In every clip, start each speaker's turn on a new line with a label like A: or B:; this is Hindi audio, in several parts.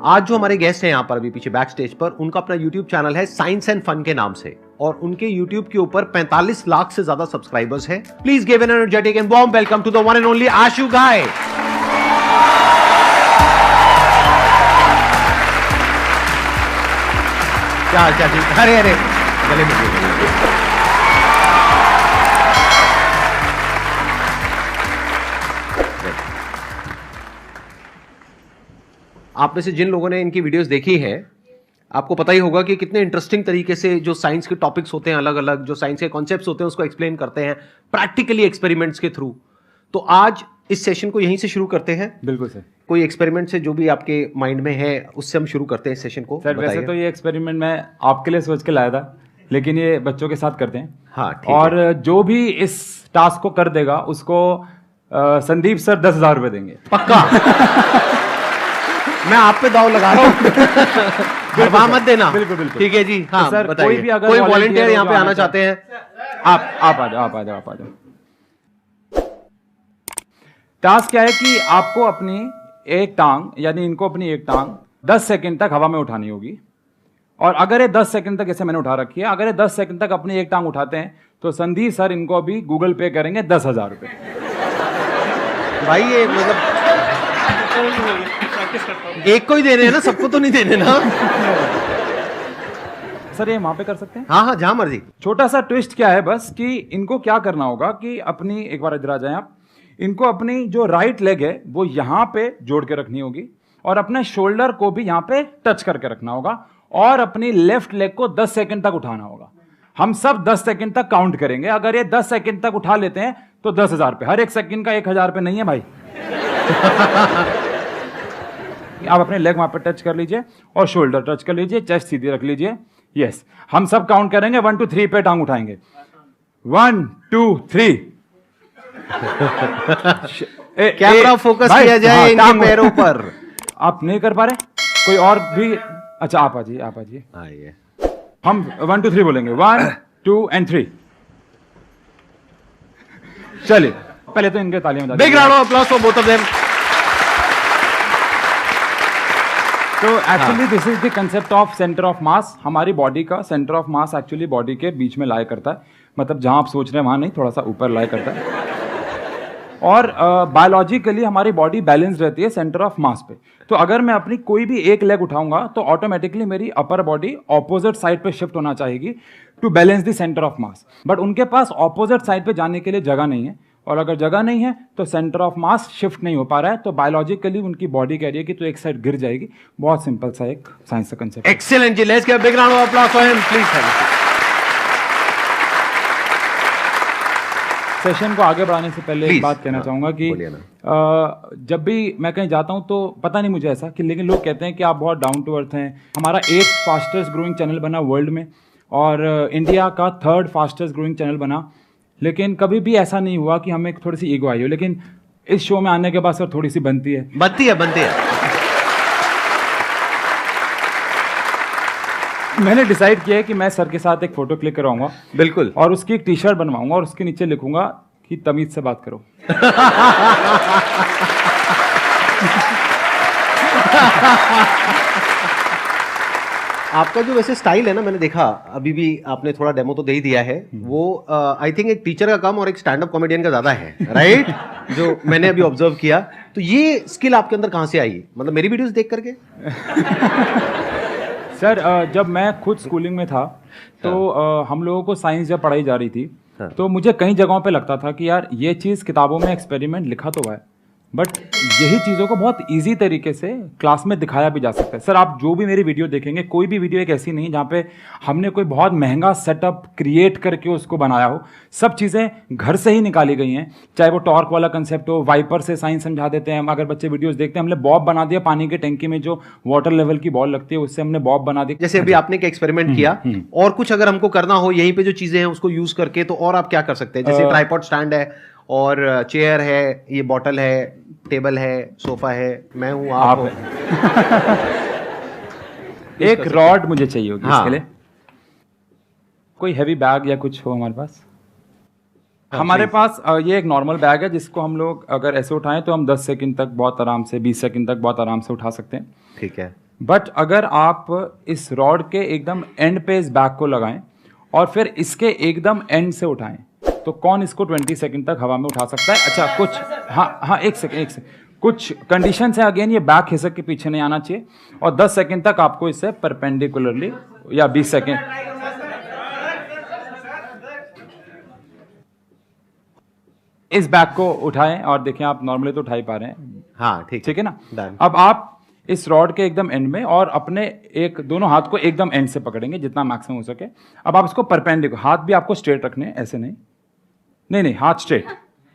A: आज जो हमारे गेस्ट हैं यहाँ पर अभी पीछे बैक स्टेज पर, उनका अपना यूट्यूब चैनल है साइंस एंड फन के नाम से, और उनके यूट्यूब के ऊपर 45 लाख से ज्यादा सब्सक्राइबर्स हैं। Please give an energetic and warm welcome to the one and only Ashu guy. क्या क्या चीज, अरे अरे गले में आप में से जिन लोगों ने इनकी वीडियोस देखी हैं, आपको पता ही होगा कि कितने इंटरेस्टिंग तरीके से जो साइंस के टॉपिक्स होते हैं, अलग अलग जो साइंस के कॉन्सेप्ट्स होते हैं उसको एक्सप्लेन करते हैं प्रैक्टिकली एक्सपेरिमेंट्स के थ्रू। तो आज इस सेशन को यहीं से शुरू करते हैं।
B: बिल्कुल सर।
A: कोई एक्सपेरिमेंट से जो भी आपके माइंड में है उससे हम शुरू करते हैं इस सेशन को।
B: सर वैसे तो ये एक्सपेरिमेंट मैं आपके लिए सोच के लाया था, लेकिन ये बच्चों के साथ करते हैं।
A: हाँ,
B: और जो भी इस टास्क को कर देगा उसको संदीप सर 10,000 रुपए देंगे
A: पक्का। मैं आप पे दाव लगा रहा हूँ, मत देना।
B: बिल्कुल बिल्कुल
A: ठीक है जी। हाँ,
B: तो सर
A: बताइए।
B: कोई भी अगर
A: कोई वॉलंटियर यहाँ पे आना चाहते हैं,
B: आप आ जाओ। टास्क क्या है कि आपको अपनी एक टांग, यानी इनको अपनी एक टांग 10 सेकंड तक हवा में उठानी होगी। और अगर ये 10 सेकंड तक, जैसे मैंने उठा रखी है, अगर ये 10 सेकंड तक अपनी एक टांग उठाते हैं तो संदीप सर इनको अभी गूगल पे करेंगे 10,000 रुपए।
A: भाई ये मतलब एक को ही देने हैं ना, सबको तो नहीं देने ना।
B: सर ये वहां पे कर सकते हैं?
A: हाँ, जहां मर्जी।
B: छोटा सा ट्विस्ट क्या है बस, कि इनको क्या करना होगा कि अपनी, एक बार इधर आ जाएं आप, इनको अपनी जो राइट लेग है वो यहां पे जोड़ के रखनी होगी, और अपने शोल्डर को भी यहां पे टच करके रखना होगा, और अपनी लेफ्ट लेग को 10 सेकंड तक उठाना होगा। हम सब 10 सेकंड तक काउंट करेंगे। अगर ये 10 सेकंड तक उठा लेते हैं तो 10,000 रुपए। हर एक सेकंड का 1,000 रुपए नहीं है भाई। आप अपने लेग वहां पे टच कर लीजिए और शोल्डर टच कर लीजिए, चेस्ट सीधी रख लीजिए। यस, हम सब काउंट करेंगे, 1 2 3 पे टांग उठाएंगे। 1 2 3।
A: कैमरा फोकस किया जाए इनके पैरों पर।
B: आप नहीं कर पा रहे? कोई और भी? अच्छा, आप आ जाइए।
A: आइए,
B: हम 1 2 3 बोलेंगे। 1 2 एंड 3। चलिए, पहले तो इनके तालियां बजा दीजिए।
A: Big round of applause for both of them.
B: तो actually this is the concept of centre of mass. हमारी बॉडी का centre of mass actually body के बीच में लाया करता है, मतलब जहां आप सोच रहे हैं वहां नहीं, थोड़ा सा ऊपर लाया करता है। और बायोलॉजिकली हमारी बॉडी बैलेंस रहती है सेंटर ऑफ मास पे। तो अगर मैं अपनी कोई भी एक लेग उठाऊंगा तो ऑटोमेटिकली मेरी अपर बॉडी ऑपोजिट साइड पे शिफ्ट होना चाहिए to balance the centre of mass. But उनके पास ऑपोजिट साइड पे जाने के लिए जगह नहीं है, और अगर जगह नहीं है तो सेंटर ऑफ मास शिफ्ट नहीं हो पा रहा है। तो बायोलॉजिकली उनकी बॉडी कह रही है कि तो एक साइड गिर जाएगी। बहुत सिंपल सा एक साइंस का concept.
A: Excellent ji, let's give a big round of applause for him please.
B: Session को आगे बढ़ाने से पहले एक बात कहना चाहूंगा कि जब भी मैं कहीं जाता हूं तो पता नहीं मुझे ऐसा कि, लेकिन लोग कहते हैं कि आप बहुत डाउन टू अर्थ हैं। हमारा 8th फास्टेस्ट ग्रोइंग चैनल बना वर्ल्ड में, और इंडिया का 3rd फास्टेस्ट ग्रोइंग चैनल बना। लेकिन कभी भी ऐसा नहीं हुआ कि हमें थोड़ी सी ईगो आई हो, लेकिन इस शो में आने के बाद सर थोड़ी सी बनती है। मैंने डिसाइड किया है कि मैं सर के साथ एक फोटो क्लिक करवाऊंगा।
A: बिल्कुल।
B: और उसकी एक टी-शर्ट बनवाऊंगा और उसके नीचे लिखूंगा कि तमीज से बात करो।
A: आपका जो वैसे स्टाइल है ना, मैंने देखा अभी भी आपने थोड़ा डेमो तो दे ही दिया है, वो आई थिंक एक टीचर का कम और एक स्टैंड अप कॉमेडियन का ज्यादा है, राइट? जो मैंने अभी ऑब्जर्व किया। तो ये स्किल आपके अंदर कहां से आई, मतलब मेरी वीडियोस देख करके?
B: सर जब मैं खुद स्कूलिंग में था तो हम लोगों को साइंस जब पढ़ाई जा रही थी, तो मुझे कई जगहों पे लगता था कि यार ये चीज़ किताबों में एक्सपेरिमेंट लिखा तो है, बट यही चीज़ों को बहुत इजी तरीके से क्लास में दिखाया भी जा सकता है। सर आप जो भी मेरी वीडियो देखेंगे, कोई भी वीडियो एक ऐसी नहीं जहाँ पे हमने कोई बहुत महंगा सेटअप क्रिएट करके उसको बनाया हो। सब चीज़ें घर से ही निकाली गई हैं। चाहे वो टॉर्क वाला कंसेप्ट हो, वाइपर से साइंस समझा देते हैं। अगर बच्चे वीडियोस देखते हैं, हमने बॉब बना दिया, पानी की टंकी में जो वाटर लेवल की बॉल लगती है उससे हमने बॉब बना दी।
A: जैसे अभी आपने एक एक्सपेरिमेंट किया, और कुछ अगर हमको करना हो यहीं पे जो चीजें हैं उसको यूज करके, तो और आप क्या कर सकते हैं? जैसे ट्राइपॉड स्टैंड है, और चेयर है, ये बॉटल है, टेबल है, सोफा है, मैं हूं, आप हो।
B: एक रॉड मुझे चाहिए होगी इसके लिए। कोई हैवी बैग या कुछ हो हमारे पास? हमारे पास ये एक नॉर्मल बैग है जिसको हम लोग अगर ऐसे उठाएं तो हम 10 सेकंड तक बहुत आराम से, 20 सेकंड तक बहुत आराम से उठा सकते हैं।
A: ठीक है।
B: बट अगर आप इस रॉड के एकदम एंड पे इस बैग को लगाएं और फिर इसके एकदम एंड से उठाएं, तो कौन इसको 20 सेकंड तक हवा में उठा सकता है? अच्छा, कुछ हाँ एक सेकंड कुछ कंडीशन है। अगेन, ये बैग खिसक के पीछे नहीं आना चाहिए और 10 सेकंड तक आपको इसे परपेंडिकुलरली, या 20 सेकंड। इस बैग को उठाएं और देखें, आप नॉर्मली तो उठा ही पा रहे हैं।
A: हाँ, ठीक
B: है ना।
A: Done.
B: अब आप इस रॉड के एकदम एंड में और अपने दोनों हाथ को एकदम एंड से पकड़ेंगे जितना मैक्सिमम हो सके। अब आप इसको परपेंडिकुलर, हाथ भी आपको स्ट्रेट रखने हैं, ऐसे नहीं, हाथ स्ट्रेट।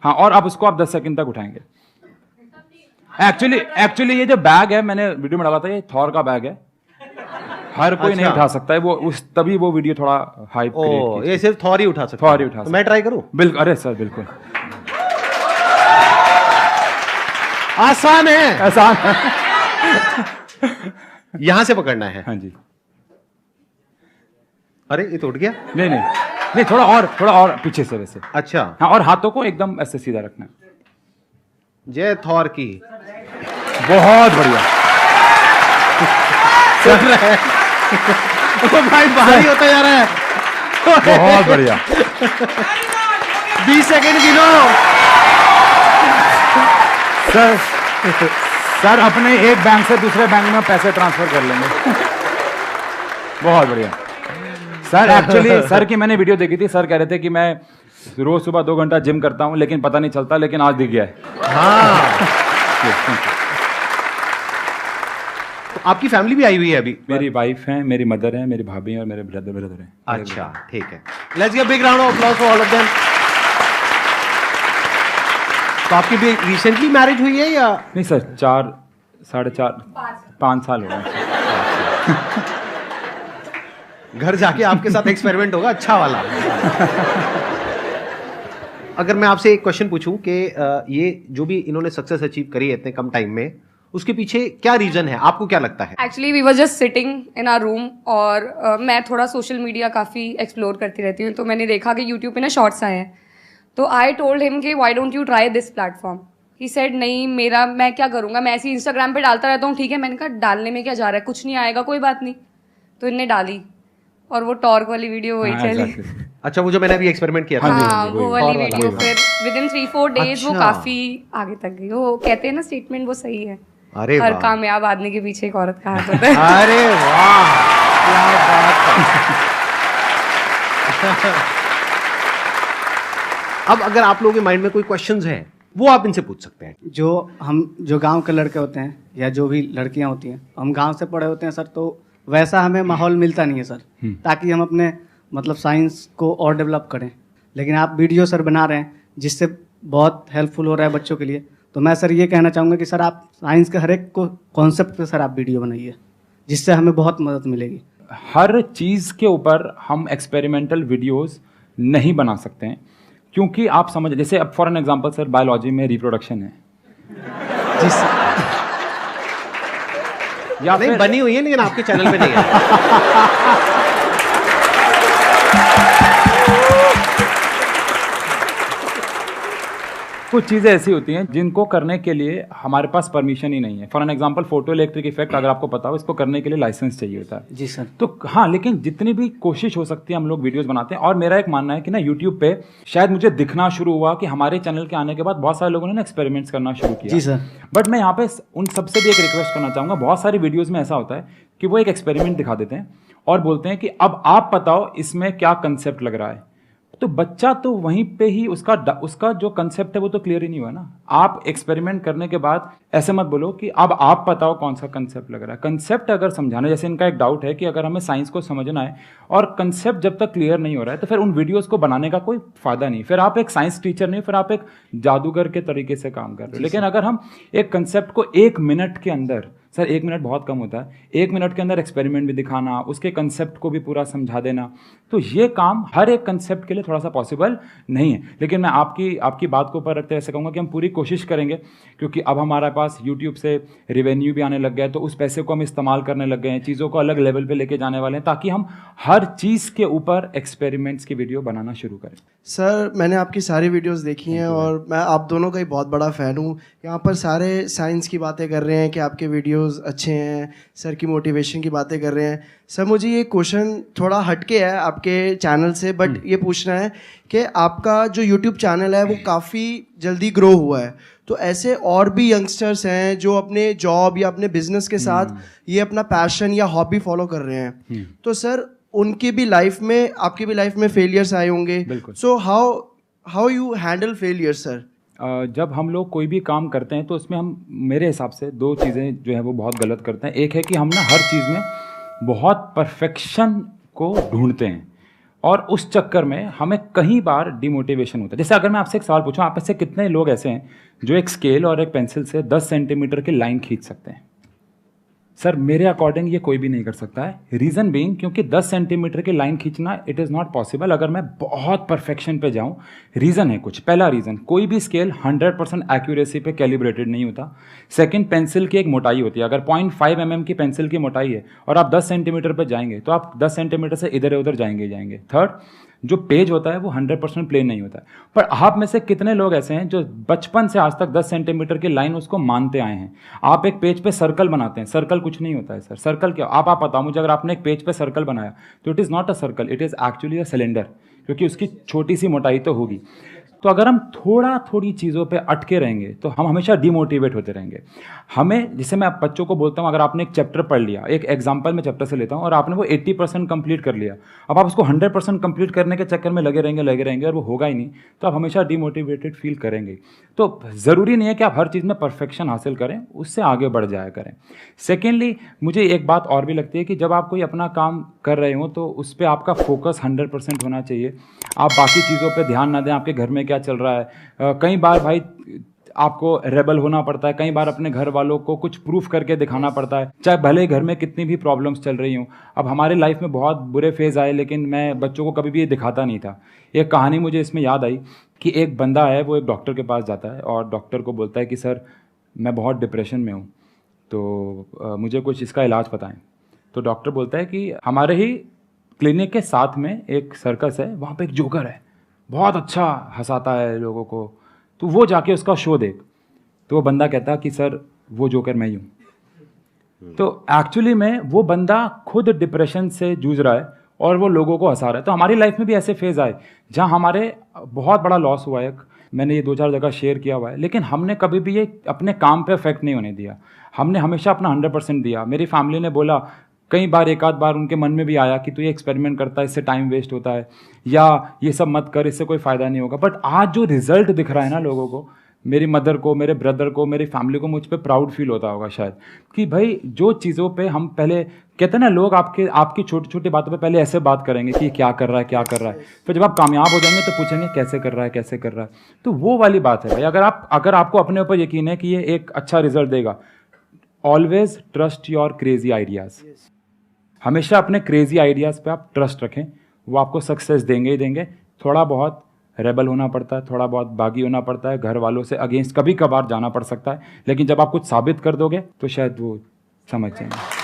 B: हाँ, और आप उसको आप 10 सेकंड तक उठाएंगे। एक्चुअली ये जो बैग है, मैंने वीडियो में डाला था, ये थॉर का बैग है, हर कोई नहीं उठा सकता है। वो तभी वो वीडियो थोड़ा हाइप क्रिएट की।
A: ये सिर्फ थॉर ही उठा सकता है।
B: थॉर ही उठा
A: तो मैं ट्राई करूं?
B: बिल्कुल, अरे सर बिल्कुल
A: आसान है।
B: आसान है।
A: यहां से पकड़ना है।
B: हाँ जी।
A: अरे, ये तो उठ गया।
B: नहीं, थोड़ा और पीछे से वैसे।
A: अच्छा।
B: हाँ, और हाथों को एकदम ऐसे सीधा रखना है।
A: जय थॉर की।
B: बहुत बढ़िया।
A: चल रहा है। तो भाई बाहर ही होता जा रहा है।
B: बहुत बढ़िया।
A: 20 सेकंड गिनो।
B: सर अपने एक बैंक से दूसरे बैंक में पैसे ट्रांसफर कर लेंगे। बहुत बढ़िया सर। एक्चुअली सर की मैंने वीडियो देखी थी। सर कह रहे थे कि मैं रोज सुबह 2 घंटा जिम करता हूं लेकिन पता नहीं चलता, लेकिन आज दिख गया है।
A: हाँ। तो आपकी फैमिली भी आई हुई है अभी?
B: मेरी वाइफ है, मेरी मदर है, मेरी भाभी है और मेरे ब्रदर हैं।
A: अच्छा, ठीक है। Let's give big round of applause for all of them. तो आपकी भी रिसेंटली मैरिज हुई है या
B: नहीं सर? 4, 4.5, 5 साल हो गए।
A: घर जाके आपके साथ एक्सपेरिमेंट होगा अच्छा वाला। अगर मैं आपसे एक क्वेश्चन पूछूं कि ये जो भी इन्होंने सक्सेस अचीव करी है इतने कम टाइम में, उसके पीछे क्या रीजन है, आपको क्या लगता है?
C: Actually we were just sitting in our room और मैं थोड़ा सोशल मीडिया काफ़ी एक्सप्लोर करती रहती हूँ, तो मैंने देखा कि यूट्यूब पे ना शॉर्ट्स आए हैं, तो आई टोल्ड हिम कि why don't you try this platform. He said नहीं, मैं क्या करूँगा, मैं ऐसे ही इंस्टाग्राम पे डालता रहता हूँ। ठीक है, मैंने कहा डालने में क्या जा रहा है, कुछ नहीं आएगा, कोई बात नहीं। तो इनने डाली और वो टॉर्क वाली वीडियो वही चली।
A: अच्छा, वो जो मैंने अभी एक्सपेरिमेंट किया था।
C: हाँ, वो वाली वीडियो फिर विदिन 3-4 डेज वो
A: अच्छा।
C: काफी आगे तक गई। वो कहते हैं ना स्टेटमेंट, वो सही है।
A: अरे
C: हर
A: वाह।
C: कामयाब आदमी के पीछे एक औरत का हाथ होता है।
A: अरे वाह, क्या बात है। अब अगर आप लोगों के माइंड में कोई क्वेश्चंस हैं, वो आप इनसे पूछ सकते हैं।
D: जो गांव के लड़के होते हैं या जो भी लड़कियां होती हैं, हम गांव से पढ़े होते हैं सर, तो वैसा हमें माहौल मिलता नहीं है सर, ताकि हम अपने मतलब साइंस को और डेवलप करें। लेकिन आप वीडियो सर बना रहे हैं जिससे बहुत हेल्पफुल हो रहा है बच्चों के लिए। तो मैं सर ये कहना चाहूँगा कि सर आप साइंस के हर एक को कॉन्सेप्ट पे सर आप वीडियो बनाइए, जिससे हमें बहुत मदद मिलेगी।
B: हर चीज़ के ऊपर हम एक्सपेरिमेंटल वीडियोस नहीं बना सकते हैं, क्योंकि आप समझ, जैसे अब for an example sir, biology में रिप्रोडक्शन है
D: जी सर।
A: या नहीं बनी हुई है लेकिन आपके चैनल पे नहीं है।
B: कुछ चीज़ें ऐसी होती हैं जिनको करने के लिए हमारे पास परमिशन ही नहीं है। For an example photo electric effect, अगर आपको पता हो, इसको करने के लिए लाइसेंस चाहिए होता है।
D: जी सर।
B: तो हाँ, लेकिन जितनी भी कोशिश हो सकती है हम लोग वीडियोस बनाते हैं। और मेरा एक मानना है कि ना, यूट्यूब पे शायद मुझे दिखना शुरू हुआ कि हमारे चैनल के आने के बाद बहुत सारे लोगों ने ना एक्सपेरिमेंट्स करना शुरू किया।
D: जी सर।
B: बट मैं यहाँ पे उन सबसे भी एक रिक्वेस्ट करना चाहूँगा। बहुत सारी वीडियोज़ में ऐसा होता है कि वो एक एक्सपेरिमेंट दिखा देते हैं और बोलते हैं कि अब आप बताओ इसमें क्या कंसेप्ट लग रहा है। तो बच्चा तो वहीं पे ही उसका जो कंसेप्ट है वो तो क्लियर ही नहीं हुआ ना। आप एक्सपेरिमेंट करने के बाद ऐसे मत बोलो कि अब आप बताओ कौन सा कंसेप्ट लग रहा है। कंसेप्ट अगर समझाना, जैसे इनका एक डाउट है कि अगर हमें साइंस को समझना है और कंसेप्ट जब तक क्लियर नहीं हो रहा है, तो फिर उन वीडियोस को बनाने का कोई फायदा नहीं। फिर आप एक साइंस टीचर नहीं, फिर आप एक जादूगर के तरीके से काम कर रहे हो। लेकिन अगर हम एक कंसेप्ट को 1 मिनट के अंदर, सर 1 मिनट बहुत कम होता है, 1 मिनट के अंदर एक्सपेरिमेंट भी दिखाना, उसके कंसेप्ट को भी पूरा समझा देना, तो ये काम हर एक कंसेप्ट के लिए थोड़ा सा पॉसिबल नहीं है। लेकिन मैं आपकी बात को ऊपर रखते ऐसे कहूँगा कि हम पूरी कोशिश करेंगे, क्योंकि अब हमारे पास यूट्यूब से रेवेन्यू भी आने लग गया है, तो उस पैसे को हम इस्तेमाल करने लग गए हैं, चीज़ों को अलग लेवल पे लेके जाने वाले हैं, ताकि हम हर चीज़ के ऊपर एक्सपेरिमेंट्स की वीडियो बनाना शुरू करें।
E: सर मैंने आपकी सारी वीडियोस देखी हैं और मैं आप दोनों का ही बहुत बड़ा फ़ैन हूँ। यहाँ पर सारे साइंस की बातें कर रहे हैं कि आपके वीडियोस अच्छे हैं, सर की मोटिवेशन की बातें कर रहे हैं। सर मुझे ये क्वेश्चन थोड़ा हटके है आपके चैनल से, बट ये पूछना है कि आपका जो यूट्यूब चैनल है वो काफ़ी जल्दी ग्रो हुआ है, तो ऐसे और भी यंगस्टर्स हैं जो अपने जॉब या अपने बिजनेस के साथ ये अपना पैशन या हॉबी फॉलो कर रहे हैं, तो सर उनकी भी लाइफ में, आपकी भी लाइफ में फेलियर्स आए होंगे, so how you handle failure sir?
B: जब हम लोग कोई भी काम करते हैं तो उसमें हम, मेरे हिसाब से दो चीज़ें जो है वो बहुत गलत करते हैं। एक है कि हम ना हर चीज़ में बहुत परफेक्शन को ढूंढते हैं और उस चक्कर में हमें कई बार डिमोटिवेशन होता है। जैसे अगर मैं आपसे एक सवाल पूछूं, आप में से कितने लोग ऐसे हैं जो एक स्केल और एक पेंसिल से 10 सेंटीमीटर की लाइन खींच सकते हैं? सर मेरे अकॉर्डिंग ये कोई भी नहीं कर सकता है। रीज़न बीइंग, क्योंकि 10 सेंटीमीटर की लाइन खींचना इट इज़ नॉट पॉसिबल अगर मैं बहुत परफेक्शन पे जाऊं। रीज़न है कुछ। पहला रीज़न, कोई भी स्केल 100% एक्यूरेसी पे कैलिब्रेटेड नहीं होता। सेकंड, पेंसिल की एक मोटाई होती है। अगर 0.5 mm की पेंसिल की मोटाई है और आप 10 सेंटीमीटर पे जाएंगे तो आप 10 सेंटीमीटर से इधर उधर जाएंगे। थर्ड, जो पेज होता है वो 100% प्लेन नहीं होता है। पर आप में से कितने लोग ऐसे हैं जो बचपन से आज तक 10 सेंटीमीटर की लाइन उसको मानते आए हैं? आप एक पेज पे सर्कल बनाते हैं, सर्कल कुछ नहीं होता है सर। सर्कल क्या, आप बताओ मुझे, अगर आपने एक पेज पे सर्कल बनाया तो it is not a circle, it is actually a cylinder, क्योंकि उसकी छोटी सी मोटाई तो होगी। तो अगर हम थोड़ी चीज़ों पे अटके रहेंगे तो हम हमेशा डिमोटिवेट होते रहेंगे। हमें, जैसे मैं बच्चों को बोलता हूँ, अगर आपने एक चैप्टर पढ़ लिया, एक एग्जांपल में चैप्टर से लेता हूँ, और आपने वो 80% कंप्लीट कर लिया, अब आप उसको 100% कंप्लीट करने के चक्कर में लगे रहेंगे और वो होगा ही नहीं, तो आप हमेशा डिमोटिवेटेड फील करेंगे। तो ज़रूरी नहीं है कि आप हर चीज़ में परफेक्शन हासिल करें, उससे आगे बढ़ जाया करें। सेकेंडली, मुझे एक बात और भी लगती है कि जब आप कोई अपना काम कर रहे हो तो उस पर आपका फोकस 100% होना चाहिए। आप बाकी चीज़ों पर ध्यान ना दें, आपके घर में क्या चल रहा है। कई बार भाई आपको रेबल होना पड़ता है, कई बार अपने घर वालों को कुछ प्रूफ करके दिखाना पड़ता है, चाहे भले घर में कितनी भी प्रॉब्लम्स चल रही हों। अब हमारे लाइफ में बहुत बुरे फेज़ आए, लेकिन मैं बच्चों को कभी भी ये दिखाता नहीं था। एक कहानी मुझे इसमें याद आई कि एक बंदा है, वो एक डॉक्टर के पास जाता है और डॉक्टर को बोलता है कि सर मैं बहुत डिप्रेशन में हूँ, तो मुझे कुछ इसका इलाज बताएं। तो डॉक्टर बोलता है कि हमारे ही क्लिनिक के साथ में एक सर्कस है, वहाँ पे एक जोकर है, बहुत अच्छा हंसाता है लोगों को, तो वो जाके उसका शो देख। तो वो बंदा कहता कि सर वो जोकर मैं ही हूँ। तो एक्चुअली में वो बंदा खुद डिप्रेशन से जूझ रहा है और वो लोगों को हंसा रहा है। तो हमारी लाइफ में भी ऐसे फेज आए जहाँ हमारे बहुत बड़ा लॉस हुआ है, मैंने ये 2-4 जगह शेयर किया हुआ है, लेकिन हमने कभी भी ये अपने काम पे इफेक्ट नहीं होने दिया। हमने हमेशा अपना 100% दिया। मेरी फैमिली ने बोला, कई बार एक आध बार उनके मन में भी आया कि तू ये एक्सपेरिमेंट करता है, इससे टाइम वेस्ट होता है, या ये सब मत कर, इससे कोई फ़ायदा नहीं होगा। बट आज जो रिजल्ट दिख रहा है ना लोगों को, मेरी मदर को, मेरे ब्रदर को, मेरी फैमिली को, मुझ पे प्राउड फील होता होगा शायद, कि भाई जो चीज़ों पे हम पहले कहते हैं ना, लोग आपकी छोटी छोटी बातों पे पहले ऐसे बात करेंगे कि क्या कर रहा है, फिर जब आप कामयाब हो जाएंगे तो पूछेंगे कैसे कर रहा है। तो वो वाली बात है भाई। अगर आपको अपने ऊपर यकीन है कि ये एक अच्छा रिजल्ट देगा, always trust your crazy ideas. हमेशा अपने क्रेजी आइडियाज़ पे आप ट्रस्ट रखें, वो आपको सक्सेस देंगे ही देंगे। थोड़ा बहुत रेबल होना पड़ता है, थोड़ा बहुत बागी होना पड़ता है, घर वालों से अगेंस्ट कभी कभार जाना पड़ सकता है, लेकिन जब आप कुछ साबित कर दोगे तो शायद वो समझ जाएंगे।